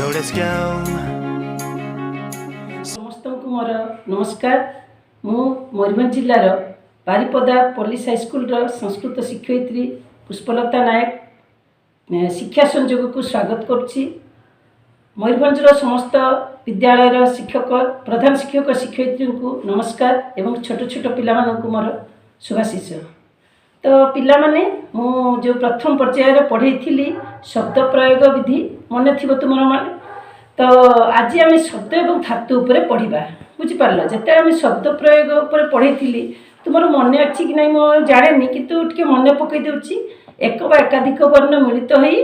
So let's go. ସମସ୍ତଙ୍କୁ ମୋର ନମସ୍କାର। ମୁଁ ମୟୂରଭଞ୍ଜ ଜିଲ୍ଲାର ବାରିପଦା ପୋଲିସ ହାଇସ୍କୁଲର ସଂସ୍କୃତ ଶିକ୍ଷୟିତ୍ରୀ ପୁଷ୍ପଲତା ନାୟକ ଶିକ୍ଷା ସଂଯୋଗକୁ ସ୍ୱାଗତ କରୁଛି। ମୟୂରଭଞ୍ଜର ସମସ୍ତ ବିଦ୍ୟାଳୟର ଶିକ୍ଷକ, ପ୍ରଧାନ ଶିକ୍ଷକ, ଶିକ୍ଷୟିତ୍ରୀଙ୍କୁ ନମସ୍କାର ଏବଂ ଛୋଟ ଛୋଟ ପିଲାମାନଙ୍କୁ ମୋର ଶୁଭାଶିଷ। ତ ପିଲାମାନେ, ମୁଁ ଯେଉଁ ପ୍ରଥମ ପର୍ଯ୍ୟାୟରେ ପଢ଼େଇଥିଲି ଶବ୍ଦ ପ୍ରୟୋଗ ବିଧି, ମନେ ଥିବ ତୁମର ମାନେ। ତ ଆଜି ଆମେ ଶବ୍ଦ ଏବଂ ଧାତୁ ଉପରେ ପଢ଼ିବା। ବୁଝିପାରିଲ? ଯେତେବେଳେ ଆମେ ଶବ୍ଦ ପ୍ରୟୋଗ ଉପରେ ପଢ଼େଇଥିଲି, ତୁମର ମନେ ଅଛି କି ନାହିଁ ମୁଁ ଜାଣେନି, କିନ୍ତୁ ଟିକେ ମନେ ପକାଇ ଦେଉଛି। ଏକ ବା ଏକାଧିକ ବର୍ଣ୍ଣ ମିଳିତ ହୋଇ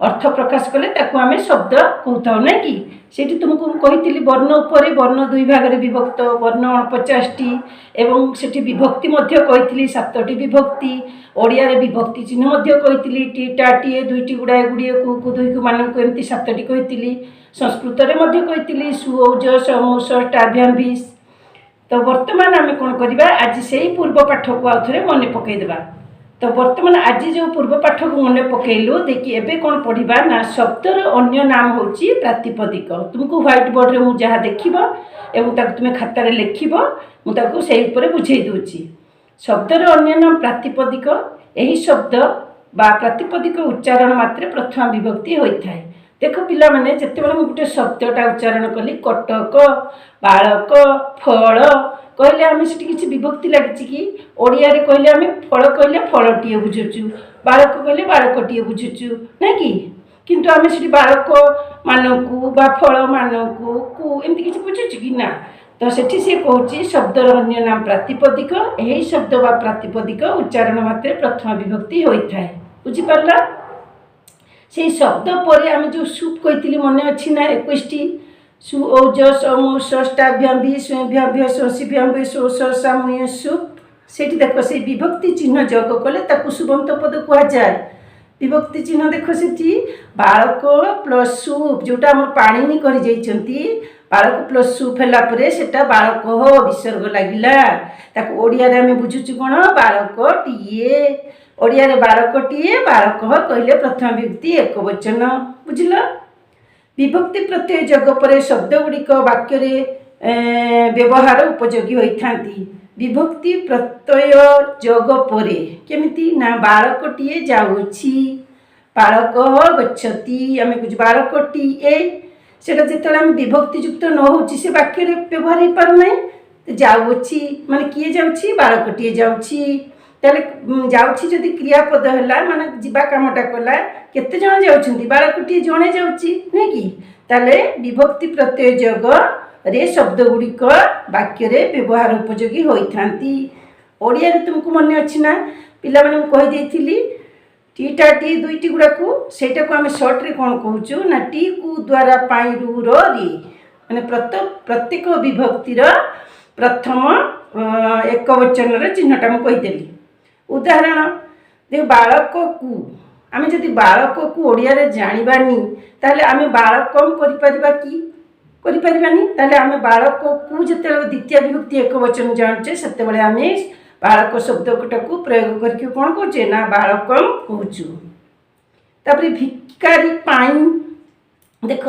ଅର୍ଥ ପ୍ରକାଶ କଲେ ତାକୁ ଆମେ ଶବ୍ଦ କହୁଥାଉ, ନାଇଁ କି? ସେଇଠି ତୁମକୁ ମୁଁ କହିଥିଲି ବର୍ଣ୍ଣ ଉପରେ ବର୍ଣ୍ଣ ଦୁଇ ଭାଗରେ ବିଭକ୍ତ, ବର୍ଣ୍ଣ 49ଟି, ଏବଂ ସେଠି ବିଭକ୍ତି ମଧ୍ୟ କହିଥିଲି 7ଟି ବିଭକ୍ତି। ଓଡ଼ିଆରେ ବିଭକ୍ତି ଚିହ୍ନ ମଧ୍ୟ କହିଥିଲି, ଟି ଟା ଟିଏ, ଦୁଇଟି ଗୁଡ଼ାଏ ଗୁଡ଼ିଏ, କୁକୁ ଦୁଇକୁ ମାନଙ୍କୁ, ଏମିତି 7ଟି କହିଥିଲି। ସଂସ୍କୃତରେ ମଧ୍ୟ କହିଥିଲି ସୁ ଔଜ ସମୌସ ଟାଭ୍ୟାମ୍ ଭିସ୍। ତ ବର୍ତ୍ତମାନ ଆମେ କ'ଣ କରିବା, ଆଜି ସେଇ ପୂର୍ବ ପାଠକୁ ଆଉ ଥରେ ମନେ ପକାଇଦେବା। ତ ବର୍ତ୍ତମାନ ଆଜି ଯେଉଁ ପୂର୍ବ ପାଠକୁ ମନେ ପକାଇଲୁ, ଦେଖି ଏବେ କ'ଣ ପଢ଼ିବା ନା ଶବ୍ଦର ଅନ୍ୟ ନାମ ହେଉଛି ପ୍ରାତିପଦିକ। ତୁମକୁ ହ୍ୱାଇଟ୍ ବୋର୍ଡ଼ରେ ମୁଁ ଯାହା ଦେଖିବ ଏବଂ ତାକୁ ତୁମେ ଖାତାରେ ଲେଖିବ, ମୁଁ ତାକୁ ସେଇ ଉପରେ ବୁଝେଇ ଦେଉଛି। ଶବ୍ଦର ଅନ୍ୟ ନାମ ପ୍ରାତିପଦିକ। ଏହି ଶବ୍ଦ ବା ପ୍ରାତିପଦିକ ଉଚ୍ଚାରଣ ମାତ୍ରେ ପ୍ରଥମା ବିଭକ୍ତି ହୋଇଥାଏ। ଦେଖ ପିଲାମାନେ, ଯେତେବେଳେ ମୁଁ ଗୋଟେ ଶବ୍ଦଟା ଉଚ୍ଚାରଣ କଲି, କଟକ, ବାଳକ, ଫଳ କହିଲେ ଆମେ ସେଠି କିଛି ବିଭକ୍ତି ଲାଗିଛି କି? ଓଡ଼ିଆରେ କହିଲେ ଆମେ ଫଳ କହିଲେ ଫଳଟିଏ ବୁଝୁଛୁ, ବାଳକ କହିଲେ ବାଳକଟିଏ ବୁଝୁଛୁ, ନାଇଁ କି? କିନ୍ତୁ ଆମେ ସେଠି ବାଳକ ମାନଙ୍କୁ ବା ଫଳ ମାନଙ୍କୁ କୁ ଏମିତି କିଛି ବୁଝୁଛୁ କି ନା? ତ ସେଠି ସେ କହୁଛି ଶବ୍ଦର ଅନ୍ୟ ନାମ ପ୍ରାତିପଦିକ। ଏହି ଶବ୍ଦ ବା ପ୍ରାତିପଦିକ ଉଚ୍ଚାରଣ ମାତ୍ରେ ପ୍ରଥମା ବିଭକ୍ତି ହୋଇଥାଏ। ବୁଝିପାରିଲ? ସେଇ ଶବ୍ଦ ପରେ ଆମେ ଯେଉଁ ସୁପ୍ କହିଥିଲି, ମନେ ଅଛି ନା? 21ଟି ସୁ ଔଜ ସମୌସ ଟାଭ୍ୟାମ୍ ଭିସ୍ ସ୍ୱେଭ୍ୟାମ୍ ଭ୍ୟ ଶୋଷିଭ୍ୟାମ୍ ଭ୍ୟ ଶୋଷ ସାମୂହ ସୁପ୍। ସେଇଠି ଦେଖ, ସେଇ ବିଭକ୍ତି ଚିହ୍ନ ଯୋଗ କଲେ ତାକୁ ସୁବନ୍ତ ପଦ କୁହାଯାଏ। ବିଭକ୍ତି ଚିହ୍ନ ଦେଖ ସେଠି, ବାଳକ ପ୍ଲସ୍ ସୁପ୍, ଯେଉଁଟା ଆମର ପାଣିନି କରିଯାଇଛନ୍ତି, ବାଳକ ପ୍ଲସ୍ ସୁପ୍ ହେଲା ପରେ ସେଟା ବାଳକ ବିସର୍ଗ ଲାଗିଲା। ତାକୁ ଓଡ଼ିଆରେ ଆମେ ବୁଝୁଛୁ କ'ଣ? ବାଳକଟିଏ। ଓଡ଼ିଆରେ ବାଳକଟିଏ, ବାଳକ କହିଲେ ପ୍ରଥମ ବିଭକ୍ତି ଏକବଚନ। ବୁଝିଲ? ବିଭକ୍ତି ପ୍ରତ୍ୟୟ ଯୋଗ ପରେ ଶବ୍ଦ ଗୁଡ଼ିକ ବାକ୍ୟରେ ବ୍ୟବହାର ଉପଯୋଗୀ ହୋଇଥାନ୍ତି। ବିଭକ୍ତି ପ୍ରତ୍ୟୟ ଯୋଗ ପରେ କେମିତି ନା, ବାଳକଟିଏ ଯାଉଛି, ବାଳକ ଗଚ୍ଛତି, ଆମେ କହୁଛୁ ବାଳକଟିଏ। ସେଟା ଯେତେବେଳେ ଆମେ ବିଭକ୍ତି ଯୁକ୍ତ ନ ହେଉଛି ସେ ବାକ୍ୟରେ ବ୍ୟବହାର ହେଇପାରୁନାହିଁ। ଯାଉଛି ମାନେ କିଏ ଯାଉଛି? ବାଳକଟିଏ ଯାଉଛି। ତାହେଲେ ଯାଉଛି ଯଦି କ୍ରିୟାପଦ ହେଲା, ମାନେ ଯିବା କାମଟା କଲା, କେତେ ଜଣ ଯାଉଛନ୍ତି? ବାଳକଟିଏ ଜଣେ ଯାଉଛି, ନୁହେଁ କି? ତାହେଲେ ବିଭକ୍ତି ପ୍ରତ୍ୟୟ ଯୋଗରେ ଶବ୍ଦ ଗୁଡ଼ିକ ବାକ୍ୟରେ ବ୍ୟବହାର ଉପଯୋଗୀ ହୋଇଥାନ୍ତି। ଓଡ଼ିଆରେ ତୁମକୁ ମନେ ଅଛି ନା ପିଲାମାନେ? ମୁଁ କହିଦେଇଥିଲି ଟି ଟା ଟି, ଦୁଇଟି ଗୁଡ଼ାକୁ, ସେଇଟାକୁ ଆମେ ସର୍ଟରେ କ'ଣ କହୁଛୁ ନା ଟି କୁ ଦ୍ୱାରା ପାଇଁ ରୁ ର ରେ, ମାନେ ପ୍ରତ୍ୟେକ ବିଭକ୍ତିର ପ୍ରଥମ ଏକବଚନର ଚିହ୍ନଟା ମୁଁ କହିଦେଲି। ଉଦାହରଣ, ଦେଖ, ବାଳକକୁ, ଆମେ ଯଦି ବାଳକକୁ ଓଡ଼ିଆରେ ଜାଣିବାନି, ତାହେଲେ ଆମେ ବାଳକಂ କରିପାରିବା କି? କରିପାରିବାନି। ତାହେଲେ ଆମେ ବାଳକକୁ ଯେତେବେଳେ ଦ୍ୱିତୀୟ ବିଭକ୍ତି ଏକବଚନ ଜାଣୁଛେ, ସେତେବେଳେ ଆମେ ବାଳକ ଶବ୍ଦଟାକୁ ପ୍ରୟୋଗ କରିକି କ'ଣ କହୁଛେ ନା ବାଳକಂ କହୁଛୁ। ତାପରେ ଭିକାରୀ ପାଇଁ, ଦେଖ,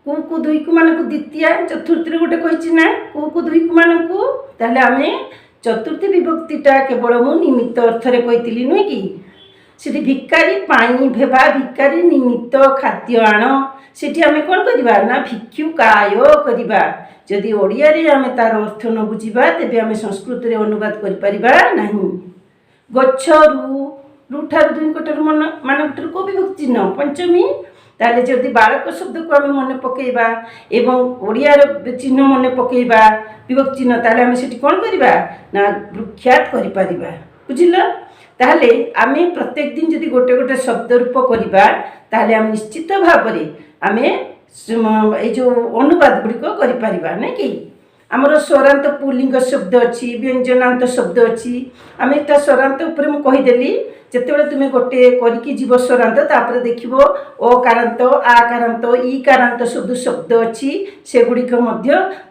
କୁକୁ ଦୁଇକୁ ମାନଙ୍କୁ ଦ୍ୱିତୀୟ, ଚତୁର୍ଥୀରେ ଗୋଟେ କହିଛି ନା କୁକୁ ଦୁଇକୁ ମାନଙ୍କୁ, ତାହେଲେ ଆମେ ଚତୁର୍ଥୀ ବିଭକ୍ତିଟା କେବଳ ମୁଁ ନିମିତ୍ତ ଅର୍ଥରେ କହିଥିଲି, ନୁହେଁ କି? ସେଠି ଭିକାରୀ ପାଇଁ ଭେବା ଭିକାରୀ ନିମିତ୍ତ ଖାଦ୍ୟ ଆଣ, ସେଠି ଆମେ କ'ଣ କରିବା ନା ଭିକ୍ଷୁକାୟ କରିବା। ଯଦି ଓଡ଼ିଆରେ ଆମେ ତାର ଅର୍ଥ ନ ବୁଝିବା, ତେବେ ଆମେ ସଂସ୍କୃତରେ ଅନୁବାଦ କରିପାରିବା ନାହିଁ। ଗଛରୁ, ରୁଠାରୁ ଦୁଇଙ୍କଠାରୁ ମାନଙ୍କଠାରୁ କେଉଁ ବିଭକ୍ତି ଚିହ୍ନ? ପଞ୍ଚମୀ। ତାହେଲେ ଯଦି ବାଳକ ଶବ୍ଦକୁ ଆମେ ମନେ ପକାଇବା ଏବଂ ଓଡ଼ିଆର ଚିହ୍ନ ମନେ ପକାଇବା ବିଭକ୍ତି ଚିହ୍ନ, ତାହେଲେ ଆମେ ସେଠି କ'ଣ କରିବା ନା ବୃକ୍ଷାତ କରିପାରିବା। ବୁଝିଲ? ତାହେଲେ ଆମେ ପ୍ରତ୍ୟେକ ଦିନ ଯଦି ଗୋଟେ ଗୋଟେ ଶବ୍ଦ ରୂପ କରିବା, ତାହେଲେ ଆମେ ନିଶ୍ଚିତ ଭାବରେ ଆମେ ଏଇ ଯେଉଁ ଅନୁବାଦ ଗୁଡ଼ିକ କରିପାରିବା, ନାଇଁ କି? आमर स्वरांत पुल्लिंग शब्द अच्छी व्यंजनांत शब्द अच्छी आम एटा स्वरांत उपर मु कहीदेली जितेबाला तुम्हें गोटे करके जीव स्वरांत तापर देखिब अकारांत आकारांत ईकारांत शब्द शब्द अच्छी सेगुड़िक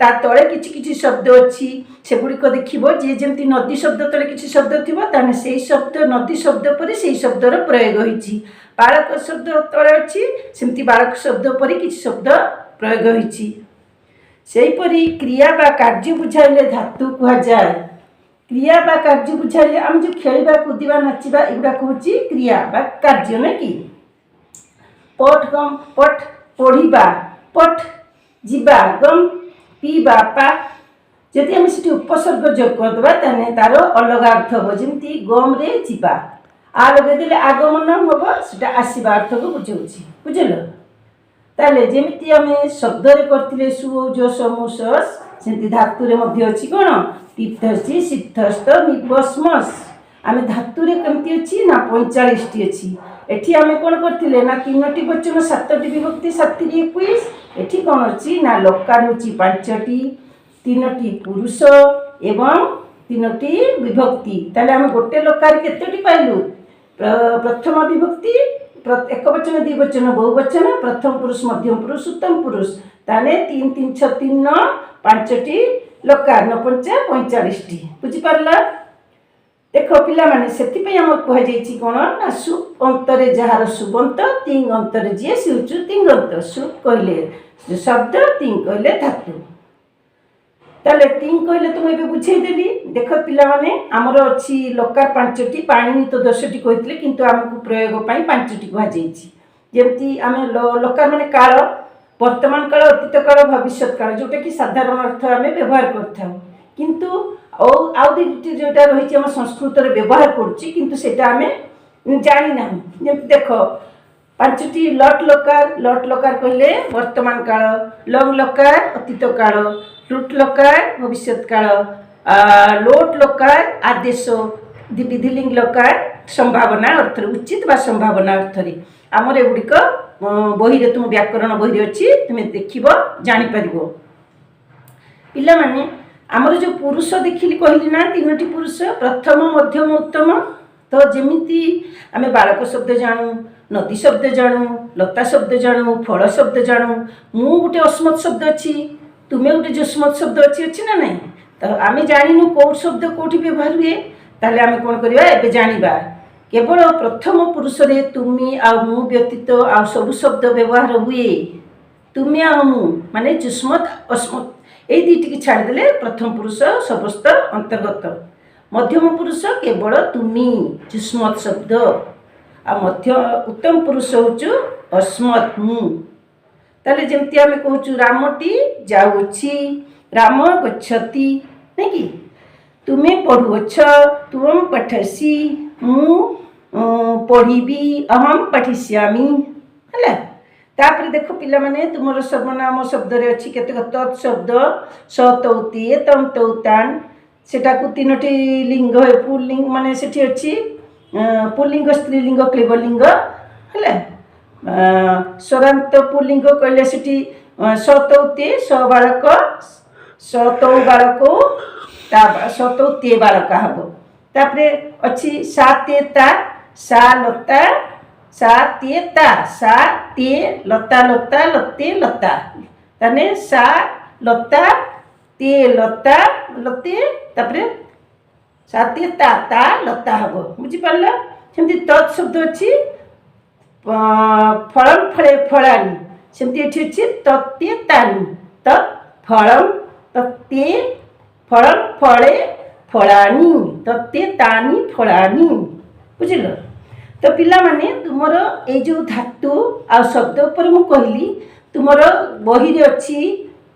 ता तले किछि शब्द अच्छी सेगुड़िक देखिब जे जमी नदी शब्द तले किछि शब्द थिबो ताने सेही शब्द नदी शब्द पर सेही शब्दर प्रयोग होइछि बालक शब्द तले अच्छी सेमती बालक शब्द पर किछि शब्द प्रयोग होइछि सेहीपरि क्रिया बा कार्य बुझाइले धातु कह जाए क्रिया बा कार्य बुझाइले आम जो खेलवा कूदवा नाचिबा एगुड़ा कहूँ क्रिया बा कार्य न कि पठ गम पठ पढ़ा पठ जीवा गम पीवा पा जदि आम से उपसर्ग जोग करदे ताने तार अलग अर्थ हम जमी गम रे जीवा आ लगे आगमन हम से आसवा अर्थ को बुझाऊँ बुझल ताले जेमिति आम शब्द करते सुज समूसस सेमती धातुरे अच्छी कौन तीर्थस्थी सिद्धस्थ निबस्मस आम धातुरे कमती अच्छी ना 45 अच्छी एठी आम कौन करते ना 3टी वचन 7टी विभक्ति 7 21 एठी कौन अच्छी ना लकार हूँ 5टी 3टी पुरुष एवं 3टी विभक्ति ताले आम गोटे लकार केतोटी पाइलु प्रथम विभक्ति एक वचन 2 वचन बहुवचन प्रथम पुरुष मध्यम पुरुष उत्तम पुरुष ताने 3 3 6 3 9 5टी लकार 9 5 45टी बुझिपारा देख पिला माने सेति आम कहुई कौन ना सुप अंतरे जार सुबंत तिंग अंतरे जी से तिंगंत सुप कहले शब्द तिंग कहले धातु ताले तिंग कहले तुम ये बुझेदेली देख पिला माने आमर अच्छी लकार 5टी पाणी तो 10टी कहते किंतु आमको प्रयोग 5टी कहुई जमती आम लकार माने काल वर्तमान काल अतीत काल भविष्य काल जोटा कि साधारण अर्थ आम व्यवहार कर किंतु आउ दुईटी जोटा रही संस्कृत व्यवहार करें जानी ना जमी देख 5टी लट लकार कहले वर्तमान काल लंग लकार अतीत काल लुट लकार भविष्य काल लोट लकार आदेश विधिलिंग लकार संभावना अर्थ उचित बा संभावना अर्थ आमर एगुड़िक बही रे तुम व्याकरण बही अच्छी तुम्हें देख जापर पिला माने आमर जो पुरुष देखिली कहली ना 3टी पुरुष प्रथम मध्यम उत्तम तो जमीती आम बालक शब्द जानू नदी शब्द जानू लता शब्द जानू फल शब्द जानू मु गोटे अस्मत् शब्द अच्छी तुम्हें गोटे जुस्मत् शब्द अच्छी ना नहीं तो आम जानू कौ शब्द कौटी व्यवहार हुए ताले आम कौन करवा एबे जानिबा केवल प्रथम पुरुष रे तुमी आ मु व्यतीत आ सब शब्द व्यवहार हुए तुमे आ मु माने जुस्मत अस्मत ए दुईटी की छाड़देले प्रथम पुरुष समस्त अंतर्गत मध्यम पुरुष केवल तुमी जुस्मत शब्द आ मध्य उत्तम पुरुष होचु अस्मत मु ताले जेमती आमे कहूचु रामटी जाउछि राम गच्छति नहीं कि तुमे पढ़ुअछ तुम पठसी मु पढ़ी अहम पठिष्यामि है तापर देख पिला माने तुमर सर्वनाम शब्द रे अच्छी केतक तत् शब्द सतौते तम तौतान सेटा को 3टी लिंग पुल्लिंग माने सेठी अच्छी पुल्लिंग स्त्रीलिंग क्लीबलिंग है स्वरांत पुल्लिंग कहले सेठी सतौते स बालक सतौ बालक सतौते बालक हबो तापरे अच्छी सातेता सा लता सा तेता सा ते लता लता लते लता ताने सा लता ते लता लते तापरे सा तेता ता लता हबो बुझी पारला सेमती तत् शब्द अच्छी फलम फले फलानी सेमती एठी अच्छी तत्ते तानी तत् फलम तत्ते फलम फले फलानी तत्ते तानी फलानी बुझल तो पिला माने तुमर ए जो धातु आ शब्द पर मु कहली तुमर बही रे अच्छी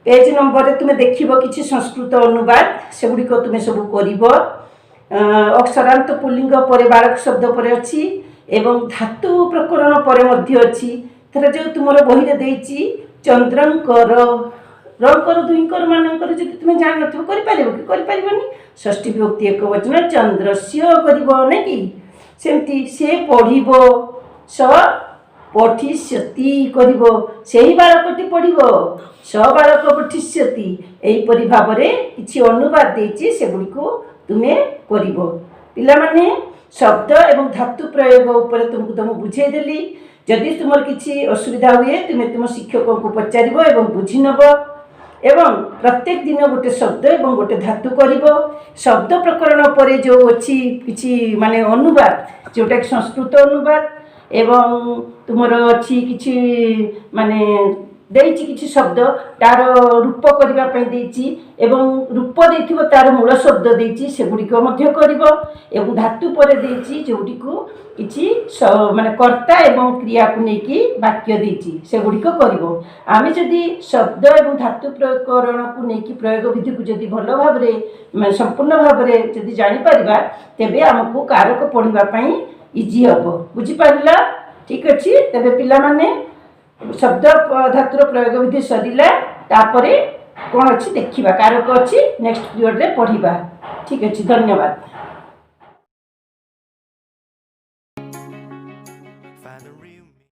पेज नंबर रे तुमे देखिबो किछि संस्कृत अनुवाद सेगुड़िक तुमे सब करिवो अक्षरांत पुल्लिंग पर बालक शब्द पर अच्छी एवं धातु प्रकरण पर मध्य अच्छी थर जो तुमर बही रे देइछि चंद्रंकर रंकर दुईकर मानकर जदि तुमे जान नथिबो करि पारिबो कि करि पारिबोनी षष्ठी विभक्ति एक वचन चंद्रस्य करिवो नै कि सेमती से पढ़िबो स ପଠିଷ୍ୟତି କରିବ, ସେହି ବାଳକଟି ପଢ଼ିବ। ସବାଳକ ପଠିଷ୍ୟତି, ଏହିପରି ଭାବରେ କିଛି ଅନୁବାଦ ଦେଇଛି, ସେଗୁଡ଼ିକୁ ତୁମେ କରିବ। ପିଲାମାନେ, ଶବ୍ଦ ଏବଂ ଧାତୁ ପ୍ରୟୋଗ ଉପରେ ତୁମକୁ ବୁଝେଇଦେଲି। ଯଦି ତୁମର କିଛି ଅସୁବିଧା ହୁଏ ତୁମେ ତୁମ ଶିକ୍ଷକଙ୍କୁ ପଚାରିବ ଏବଂ ବୁଝିନେବ। ଏବଂ ପ୍ରତ୍ୟେକ ଦିନ ଗୋଟେ ଶବ୍ଦ ଏବଂ ଗୋଟେ ଧାତୁ କରିବ। ଶବ୍ଦ ପ୍ରକରଣ ପରେ ଯେଉଁ ଅଛି କିଛି ମାନେ ଅନୁବାଦ, ଯେଉଁଟାକି ସଂସ୍କୃତ ଅନୁବାଦ, ଏବଂ ତୁମର ଅଛି କିଛି ମାନେ ଦେଇଛି କିଛି ଶବ୍ଦ ତାର ରୂପ କରିବା ପାଇଁ ଦେଇଛି, ଏବଂ ରୂପ ଦେଇଥିବ ତାର ମୂଳ ଶବ୍ଦ ଦେଇଛି, ସେଗୁଡ଼ିକ ମଧ୍ୟ କରିବ। ଏବଂ ଧାତୁ ପରେ ଦେଇଛି ଯେଉଁଟିକୁ କିଛି ମାନେ କର୍ତ୍ତା ଏବଂ କ୍ରିୟାକୁ ନେଇକି ବାକ୍ୟ ଦେଇଛି, ସେଗୁଡ଼ିକ କରିବ। ଆମେ ଯଦି ଶବ୍ଦ ଏବଂ ଧାତୁ ପ୍ରକରଣକୁ ନେଇକି ପ୍ରୟୋଗ ବିଧିକୁ ଯଦି ଭଲ ଭାବରେ ସମ୍ପୂର୍ଣ୍ଣ ଭାବରେ ଯଦି ଜାଣିପାରିବା, ତେବେ ଆମକୁ କାରକ ପଢ଼ିବା ପାଇଁ ଇଜି ହେବ। ବୁଝିପାରିଲ? ଠିକ୍ ଅଛି। ତେବେ ପିଲାମାନେ, ଶବ୍ଦ ଧାତୁର ପ୍ରୟୋଗ ବିଧି ସରିଲା, ତାପରେ କ'ଣ ଅଛି ଦେଖିବା, କାରକ ଅଛି ନେକ୍ସଟ ପିରିୟଡ଼ରେ ପଢ଼ିବା। ଠିକ୍ ଅଛି, ଧନ୍ୟବାଦ।